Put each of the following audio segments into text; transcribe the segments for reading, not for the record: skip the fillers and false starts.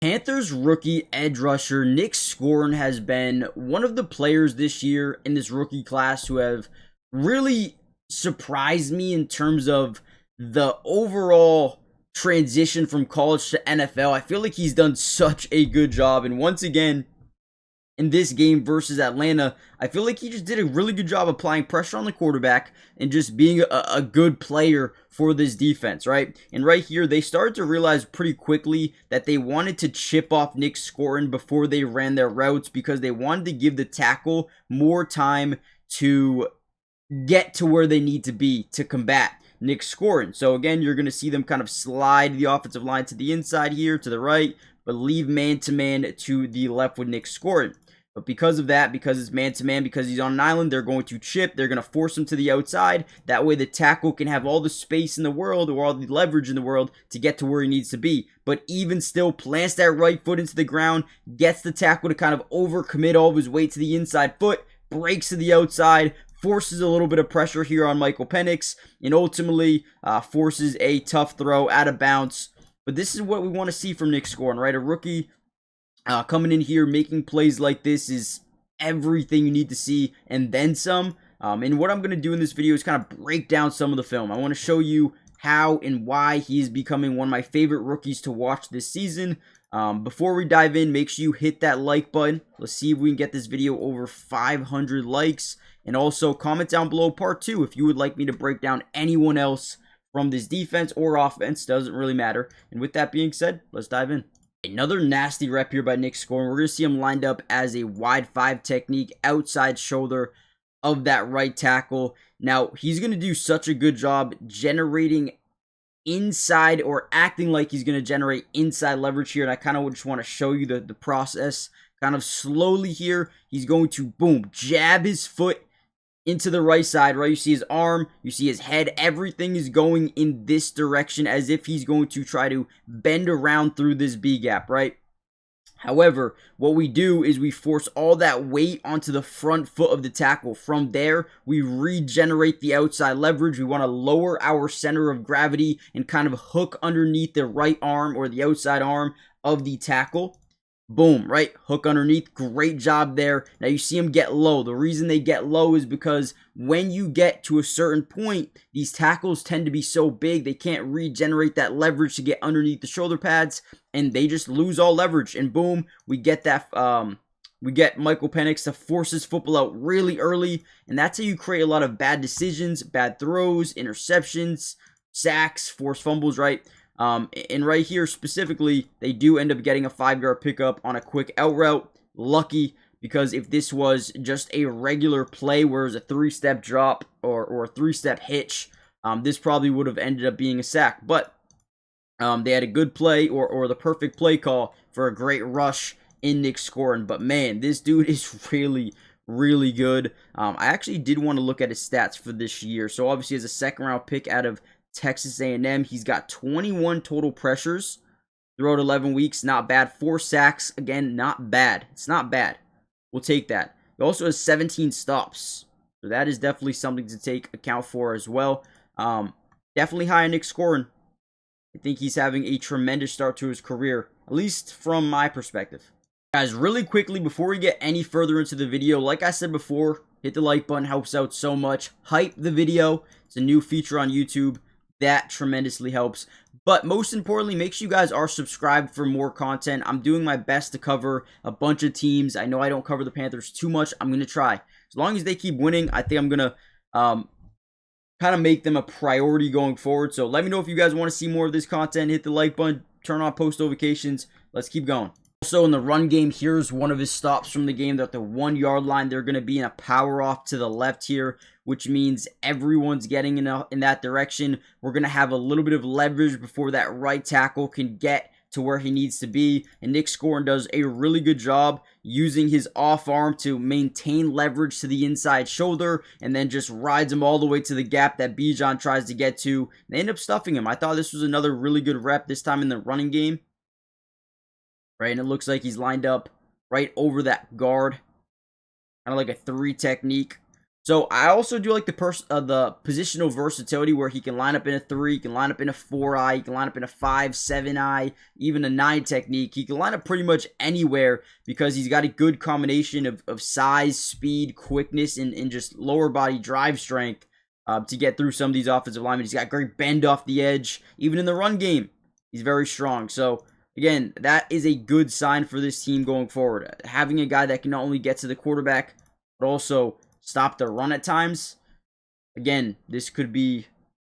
Panthers rookie edge rusher Nic Scourton has been one of the players this year in this rookie class who have really surprised me in terms of the overall transition from college to NFL. I feel like he's done such a good job, and once again, in this game versus Atlanta, I feel like he just did a really good job applying pressure on the quarterback and just being a good player for this defense, right? And right here, they started to realize pretty quickly that they wanted to chip off Nic Scourton before they ran their routes because they wanted to give the tackle more time to get to where they need to be to combat Nic Scourton. So again, you're going to see them kind of slide the offensive line to the inside here, to the right, but leave man-to-man to the left with Nic Scourton. But because of that, because it's man-to-man, because he's on an island, they're going to chip. They're going to force him to the outside. That way the tackle can have all the space in the world or all the leverage in the world to get to where he needs to be. But even still, plants that right foot into the ground, gets the tackle to kind of overcommit all of his weight to the inside foot, breaks to the outside, forces a little bit of pressure here on Michael Penix, and ultimately forces a tough throw out of bounds. But this is what we want to see from Nic Scourton, right? A rookie coming in here, making plays like this is everything you need to see, and then some. And what I'm going to do in this video is kind of break down some of the film. I want to show you how and why he is becoming one of my favorite rookies to watch this season. Before we dive in, make sure you hit that like button. Let's see if we can get this video over 500 likes. And also comment down below part 2 if you would like me to break down anyone else from this defense or offense. Doesn't really matter. And with that being said, let's dive in. Another nasty rep here by Nic Scourton. We're going to see him lined up as a wide 5 technique, outside shoulder of that right tackle. Now, he's going to do such a good job generating inside or acting like he's going to generate inside leverage here. And I kind of just want to show you the process kind of slowly here. He's going to, boom, jab his foot into the right side, right? You see his arm, you see his head, everything is going in this direction as if he's going to try to bend around through this B gap, right? However, what we do is we force all that weight onto the front foot of the tackle. From there, we regenerate the outside leverage. We want to lower our center of gravity and kind of hook underneath the right arm or the outside arm of the tackle. Boom, right? Hook underneath. Great job there. Now you see them get low. The reason they get low is because when you get to a certain point, these tackles tend to be so big, they can't regenerate that leverage to get underneath the shoulder pads, and they just lose all leverage. And boom, we get that, we get Michael Penix to force his football out really early, and that's how you create a lot of bad decisions, bad throws, interceptions, sacks, forced fumbles, right? And right here specifically, they do end up getting a 5-yard pickup on a quick out route. Lucky, because if this was just a regular play where it was a 3-step drop or a 3-step hitch, this probably would have ended up being a sack. But they had a good play or the perfect play call for a great rush in Nic Scourton. But man, this dude is really, really good. I actually did want to look at his stats for this year. So obviously as a second-round pick out of Texas A&M, he's got 21 total pressures throughout 11 weeks. Not bad. 4 sacks. Again, not bad. It's not bad. We'll take that. He also has 17 stops. So that is definitely something to take account for as well. Definitely high on Nic Scourton. I think he's having a tremendous start to his career, at least from my perspective. Guys, really quickly, before we get any further into the video, like I said before, hit the like button. Helps out so much. Hype the video. It's a new feature on YouTube. That tremendously helps. But most importantly, make sure you guys are subscribed for more content. I'm doing my best to cover a bunch of teams. I know I don't cover the Panthers too much. I'm going to try. As long as they keep winning, I think I'm going to kind of make them a priority going forward. So let me know if you guys want to see more of this content. Hit the like button. Turn on post notifications. Let's keep going. Also in the run game, here's one of his stops from the game. They're at the 1-yard line. They're going to be in a power off to the left here, which means everyone's getting in that direction. We're going to have a little bit of leverage before that right tackle can get to where he needs to be. And Nic Scourton does a really good job using his off arm to maintain leverage to the inside shoulder and then just rides him all the way to the gap that Bijan tries to get to. They end up stuffing him. I thought this was another really good rep, this time in the running game. Right, and it looks like he's lined up right over that guard. Kind of like a 3 technique. So I also do like the positional versatility where he can line up in a 3, he can line up in a 4-eye, he can line up in a 5, 7-eye, even a 9 technique. He can line up pretty much anywhere because he's got a good combination of size, speed, quickness, and just lower body drive strength to get through some of these offensive linemen. He's got great bend off the edge. Even in the run game, he's very strong. So again, that is a good sign for this team going forward. Having a guy that can not only get to the quarterback, but also stop the run at times. Again, this could be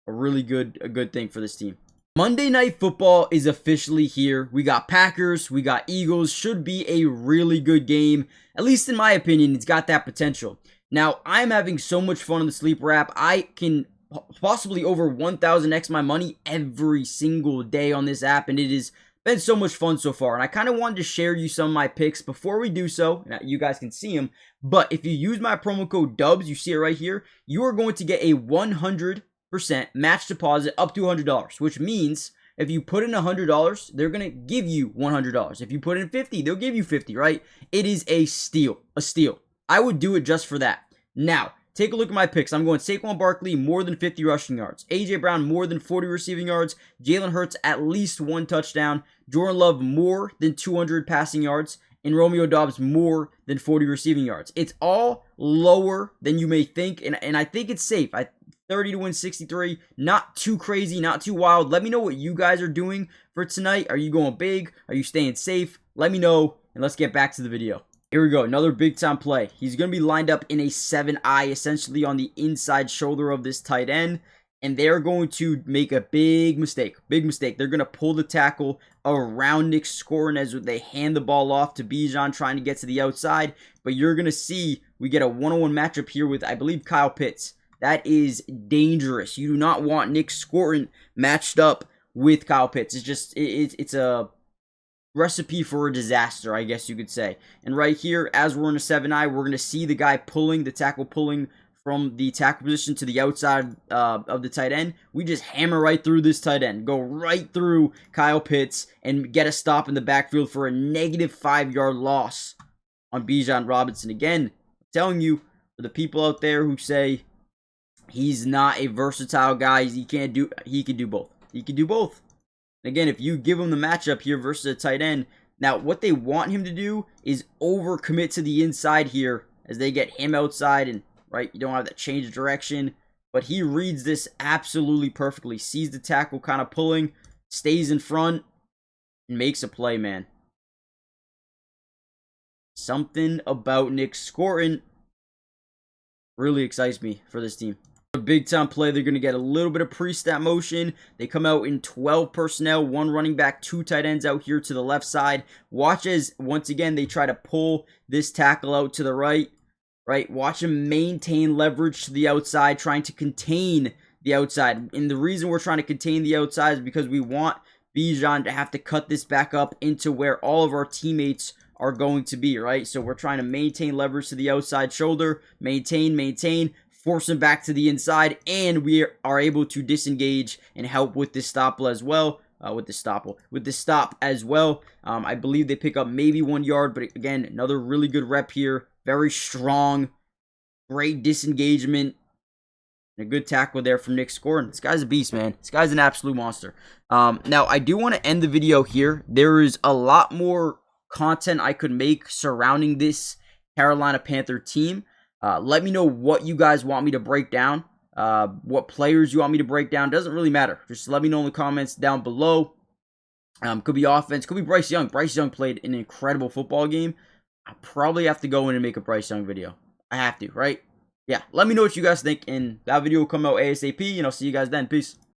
a really good thing for this team. Monday Night Football is officially here. We got Packers, we got Eagles. Should be a really good game. At least in my opinion, it's got that potential. Now, I'm having so much fun on the Sleeper app. I can possibly over 1,000x my money every single day on this app, and it is been so much fun so far, and I kind of wanted to share you some of my picks before we do so. Now, you guys can see them, but if you use my promo code DUBS, you see it right here, you are going to get a 100% match deposit up to $100, which means if you put in $100, they're going to give you $100. If you put in 50, they'll give you 50, right? It is a steal, I would do it just for that. Now, take a look at my picks. I'm going Saquon Barkley, more than 50 rushing yards. A.J. Brown, more than 40 receiving yards. Jalen Hurts, at least 1 touchdown. Jordan Love, more than 200 passing yards. And Romeo Doubs, more than 40 receiving yards. It's all lower than you may think, and I think it's safe. 30 to win 63. Not too crazy, not too wild. Let me know what you guys are doing for tonight. Are you going big? Are you staying safe? Let me know, and let's get back to the video. Here we go, another big-time play. He's going to be lined up in a 7-eye, essentially on the inside shoulder of this tight end, and they're going to make a big mistake. They're going to pull the tackle around Nic Scourton as they hand the ball off to Bijan trying to get to the outside, but you're going to see we get a one-on-one matchup here with, I believe, Kyle Pitts. That is dangerous. You do not want Nic Scourton matched up with Kyle Pitts. It's just, it's a recipe for a disaster, I guess you could say. And right here, as we're in a 7-eye, we're going to see the guy pulling, the tackle pulling from the tackle position to the outside of the tight end. We just hammer right through this tight end, go right through Kyle Pitts, and get a stop in the backfield for a negative 5-yard loss on Bijan Robinson. Again, I'm telling you, for the people out there who say he's not a versatile guy, he can do both. He can do both. Again, if you give him the matchup here versus a tight end, now what they want him to do is overcommit to the inside here as they get him outside, and right, you don't have that change of direction, but he reads this absolutely perfectly, sees the tackle kind of pulling, stays in front, and makes a play, man. Something about Nic Scourton really excites me for this team. A big time play. They're going to get a little bit of pre-snap motion. They come out in 12 personnel, 1 running back, 2 tight ends out here to the left side. Watch as, once again, they try to pull this tackle out to the right. Watch him maintain leverage to the outside, trying to contain the outside. And the reason we're trying to contain the outside is because we want Bijan to have to cut this back up into where all of our teammates are going to be, right? So we're trying to maintain leverage to the outside shoulder, maintain, force him back to the inside, and we are able to disengage and help with this stop as well. With the stop as well. I believe they pick up maybe 1 yard, but again, another really good rep here. Very strong, great disengagement, and a good tackle there from Nic Scourton. This guy's a beast, man. This guy's an absolute monster. Now, I do want to end the video here. There is a lot more content I could make surrounding this Carolina Panther team. Let me know what you guys want me to break down. What players you want me to break down. Doesn't really matter. Just let me know in the comments down below. Could be offense. Could be Bryce Young. Bryce Young played an incredible football game. I'll probably have to go in and make a Bryce Young video. I have to, right? Yeah. Let me know what you guys think. And that video will come out ASAP. And I'll see you guys then. Peace.